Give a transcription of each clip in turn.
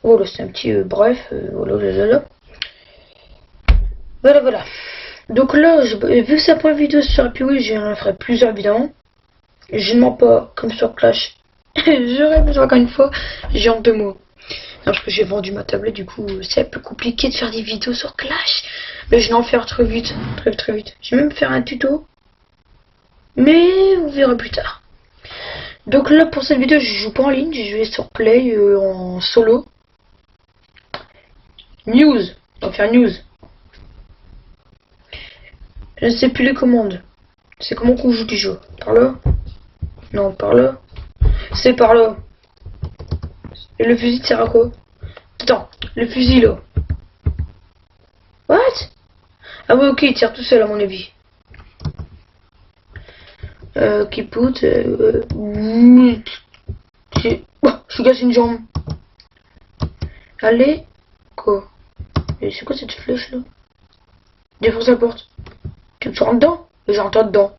Voilà, c'est un petit bref, voilà. Voilà. Donc là, vu que c'est la première vidéo sur Happy j'en ferai plusieurs évidemment. Je ne mens pas, comme sur Clash. J'aurais besoin encore une fois, j'ai honte de moi. Non, parce que j'ai vendu ma tablette, du coup, c'est un peu compliqué de faire des vidéos sur Clash. Mais je vais en faire très vite. Je vais même faire un tuto. Mais vous verrez plus tard. Donc là, pour cette vidéo, je joue pas en ligne, je vais sur Play en solo. News, on va faire news. Je ne sais plus les commandes. C'est comment qu'on joue du jeu? Par là? Non, par là. C'est par là. Et le fusil sert à quoi? Attends, le fusil là. What? Ah ouais, ok, il tire tout seul à mon avis. Qui put. Oh, je casse une jambe. Allez. Quoi? Et c'est quoi cette flèche là? Défonce la porte. Tu te rentres dedans? J'entends dedans.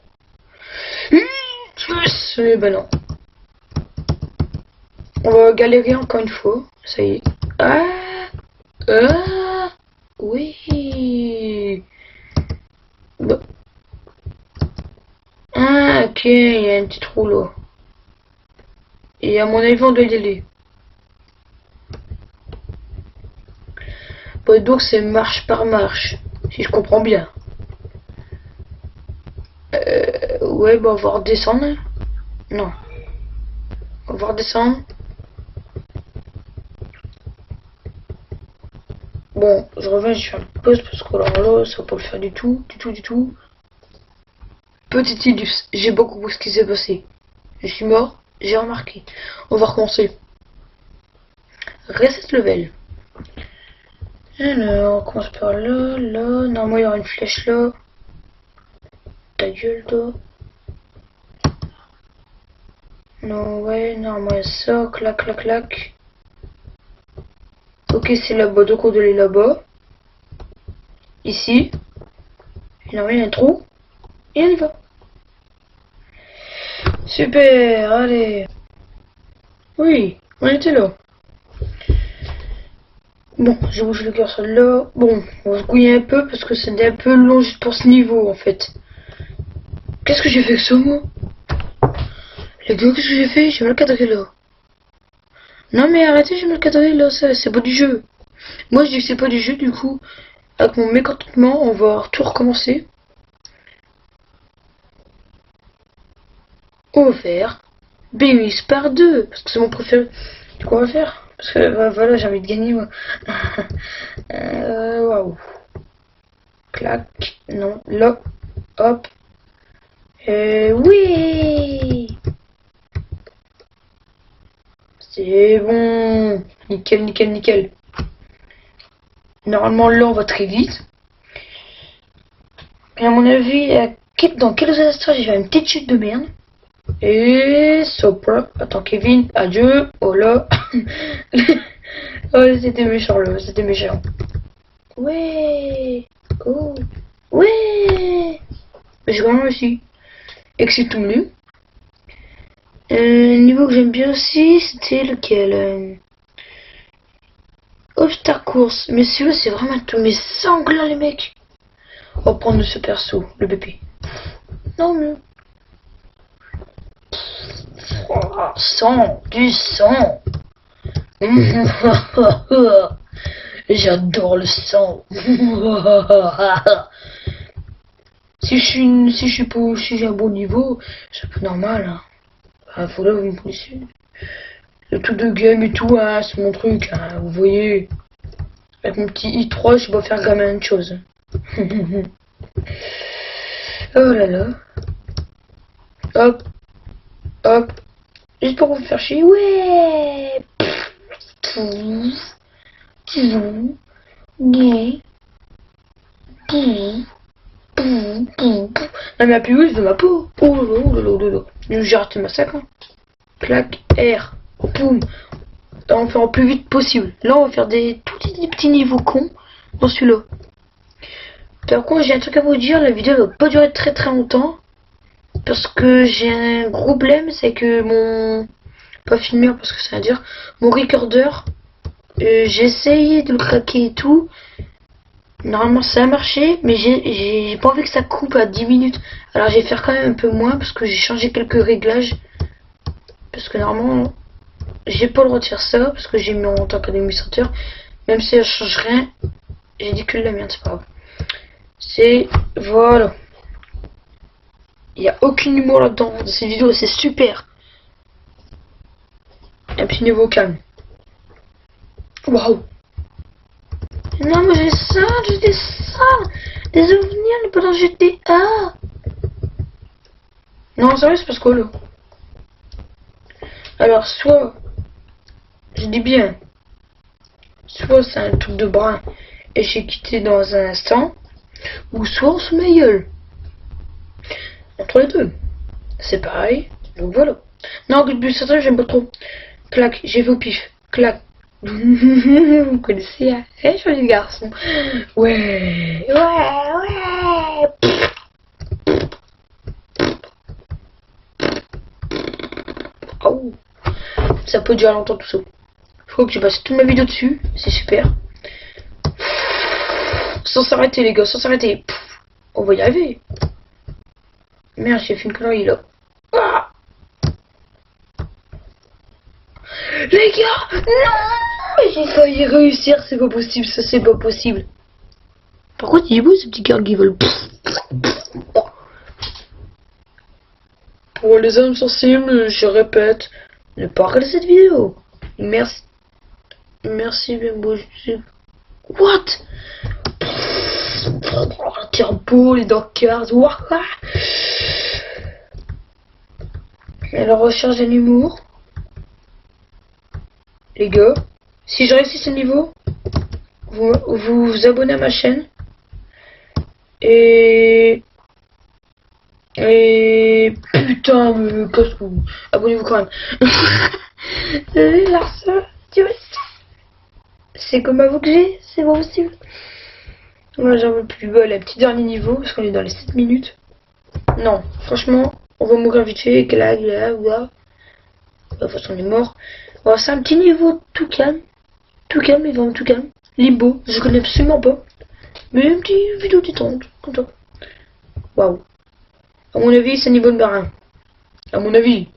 Ben non. On va galérer encore une fois. Ça y est. Oui. Bah. Ah, ok, il y a un petit trou là. Et à mon avis, on doit y aller. Bah, donc c'est marche par marche, si je comprends bien. Ouais, bah on va redescendre. Non. On va redescendre. Bon, je reviens, je fais une pause parce que alors là, ça va pas le faire du tout. Petit illus, j'ai beaucoup compris ce qui s'est passé. Je suis mort, j'ai remarqué. On va recommencer. Reset level. Alors, on commence par là. Normalement, il y aura une flèche là. Ta gueule, toi. Non, ouais, normalement, ça. Clac. Ok, c'est là-bas, donc on doit aller là-bas. Ici. Et normalement, il y a un trou. Et on y va. Super, allez. Oui, on était là. Bon, j'ai bougé le curseur là. Bon, on va se gouiller un peu parce que c'est un peu long juste pour ce niveau en fait. Qu'est-ce que j'ai fait avec ça, moi? Les gars, qu'est-ce que j'ai fait? J'ai mal cadré là. Non mais arrêtez, j'ai mal cadré là, c'est pas du jeu. Moi je dis que c'est pas du jeu, du coup, avec mon mécontentement, on va tout recommencer. On va faire Bémis par 2, parce que c'est mon préféré. Du coup, on va faire. Parce que bah, voilà, j'ai envie de gagner moi. Waouh. Clac. Non, là. Hop. Oui. C'est bon. Nickel. Normalement, là, on va très vite. Et à mon avis, dans quelques instants, j'ai fait une petite chute de merde. Et Sopra. Attends, Kevin, adieu. Oh là. Oh, c'était méchant là, c'était méchant. Ouais. Oh. Ouais. J'ai quand même réussi. Et que c'est tout mieux. Niveau que j'aime bien aussi, c'était lequel All-Star Course. Mais celui-là, c'est vraiment tout. Mais sanglant, les mecs. On va prendre ce perso, le bébé. Non, mais. Oh, sang, du sang. J'adore le sang. Si j'ai un bon niveau, c'est pas normal. Hein. Ah, faut là vous me connaissez. Le truc de game et tout, hein, c'est mon truc. Hein, vous voyez. Avec mon petit i3, je dois faire gamin de choses. Oh là là. Hop. Juste pour vous faire chier. Ouais. Non mais la plus de ma peau. Oh là. J'ai raté ma sac. Hein. Clac, R. Boum. On va faire au plus vite possible. Là on va faire des petits niveaux cons dans celui-là. Par contre j'ai un truc à vous dire, la vidéo va pas durer très longtemps. Parce que j'ai un gros problème, c'est que mon... Pas filmeur parce que ça veut dire... Mon recorder J'ai essayé de le craquer et tout. Normalement ça a marché, mais j'ai pas envie que ça coupe à 10 minutes. Alors je vais faire quand même un peu moins parce que j'ai changé quelques réglages. Parce que normalement, j'ai pas le droit de faire ça parce que j'ai mis en tant qu'administrateur. Même si ça change rien, j'ai dit que la merde, c'est pas grave. C'est... Voilà. Il n'y a aucun humour là-dedans dans cette vidéo, c'est super. Un petit niveau calme. Waouh. Non, mais j'ai ça, des souvenirs pendant GTA. Non, sérieux, c'est parce que là. Alors, soit, je dis bien, soit c'est un truc de brin et j'ai quitté dans un instant, ou soit on se met gueule. Entre les deux. C'est pareil, donc voilà. Non, le but c'est ça, j'aime pas trop. Clac, j'ai vu au pif. Clac. Vous connaissez, hein? Eh, joli garçon. Ouais. Oh. Ça peut durer longtemps tout ça. Je crois que j'ai passé toute ma vidéo dessus. C'est super. Sans s'arrêter les gars, sans s'arrêter. On va y arriver. Merde, j'ai fait une connerie là. Ah, les gars, non, j'ai failli réussir, c'est pas possible, ça c'est pas possible. Par contre, il est beau ce petit cœur qui vole. Pour les âmes sensibles, je répète, ne pas regarder cette vidéo. Merci. Merci, bien beau. What? Le turbo, les dents cards, et la recherche d'un humour. Les gars, si je réussis ce niveau, vous vous abonnez à ma chaîne. Et putain, mais casse-vous. Abonnez-vous quand même. C'est comme à vous que j'ai, c'est pas possible. Moi j'en veux plus. Bon, le petit dernier niveau, parce qu'on est dans les 7 minutes. Non, franchement, on va mourir vite fait. De toute façon, on est mort. Bon, c'est un petit niveau tout calme. Tout calme, mais vraiment tout calme. Limbo, je connais absolument pas. Mais une petite vidéo détente, comme ça. Waouh. À mon avis, c'est un niveau de marin. À mon avis.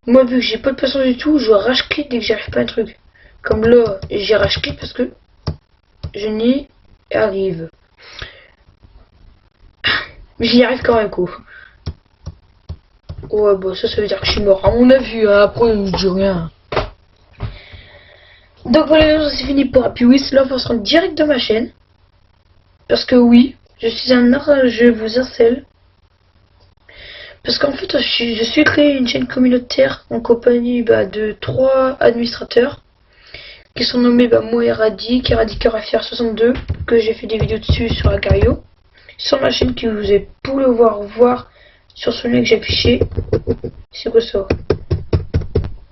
Moi, vu que j'ai pas de patience du tout, je rage clic dès que j'arrive pas à un truc. Comme là, j'ai rage clic parce que je n'y arrive. Mais j'y arrive quand même, quoi. Ouais, bah ça veut dire que je suis mort. À mon avis, hein, après, je dis rien. Donc voilà, c'est fini pour Happy Wheels. Là, on se rendre direct de ma chaîne. Parce que oui, je suis je vous harcèle. Parce qu'en fait, je suis créé une chaîne communautaire en compagnie de 3 administrateurs qui sont nommés moi et Radic, RadicRFR62, que j'ai fait des vidéos dessus sur Agario. Sur ma chaîne que vous avez pu le voir sur ce lien que j'ai affiché. C'est quoi ça?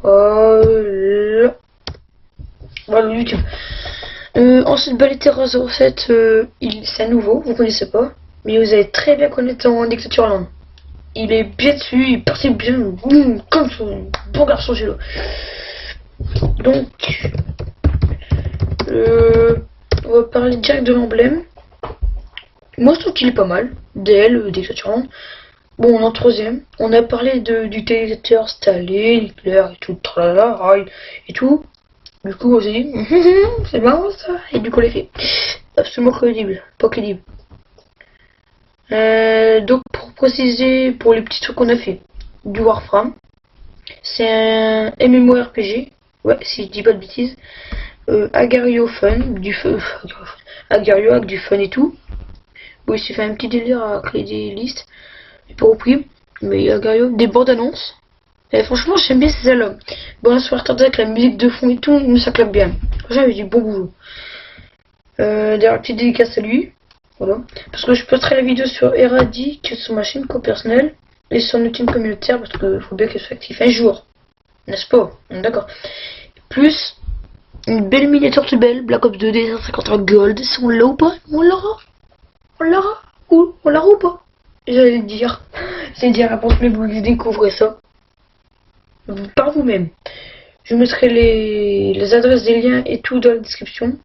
Voilà. Voilà, YouTube. Ensuite, Balletera 07, c'est un nouveau, vous connaissez pas, mais vous allez très bien connaître en Dictature Land. Il est bien dessus, il partit bien, comme son bon garçon Gélo. Donc, on va parler direct de l'emblème. Moi, je trouve qu'il est pas mal. DL, Dictature Land. Bon, en troisième, on a parlé du téléspectateur Stalin, Hitler et tout, tralala, et tout. Du coup, on s'est dit, c'est marrant ça. Et du coup, on l'a fait. Absolument crédible, pas crédible. Donc, pour préciser, pour les petits trucs qu'on a fait, du Warframe, c'est un MMORPG, ouais, si je dis pas de bêtises. Agario Fun, Agario avec du fun et tout. Oui, c'est fait un petit délire à créer des listes, pas au prix, mais Agario, des bandes annonces. Et franchement, j'aime bien ces albums. Bon, sur retardé avec la musique de fond et tout, mais ça claque bien. Franchement, il du bon boulot. D'ailleurs, petite dédicace à lui. Voilà. Parce que je posterai la vidéo sur Eradic, sur ma chaîne co-personnelle, et sur notre team communautaire, parce qu'il faut bien qu'elle soit active un jour. N'est-ce pas? D'accord. Plus, une belle miniature plus belle, Black Ops 2 D150 Gold. Si on l'a ou pas? On l'aura. On l'aura. Ou on l'aura ou pas? J'allais le dire. C'est dire, réponse, mais vous découvrez ça. par vous-même. Je mettrai les adresses des liens et tout dans la description.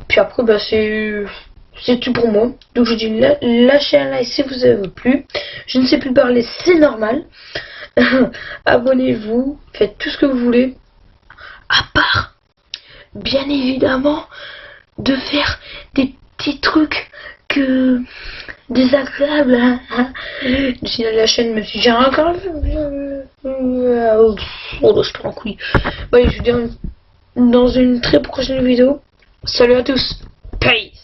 Puis après, bah, c'est tout pour moi. Donc je dis lâchez un like si vous avez plu. Je ne sais plus parler, c'est normal. Abonnez-vous, faites tout ce que vous voulez. À part, bien évidemment, de faire des petits trucs désagréables. De signaler la chaîne, même si j'ai encore oh, je prends en couille. Bah, je vous dis dans une très prochaine vidéo. Salut à tous. Peace.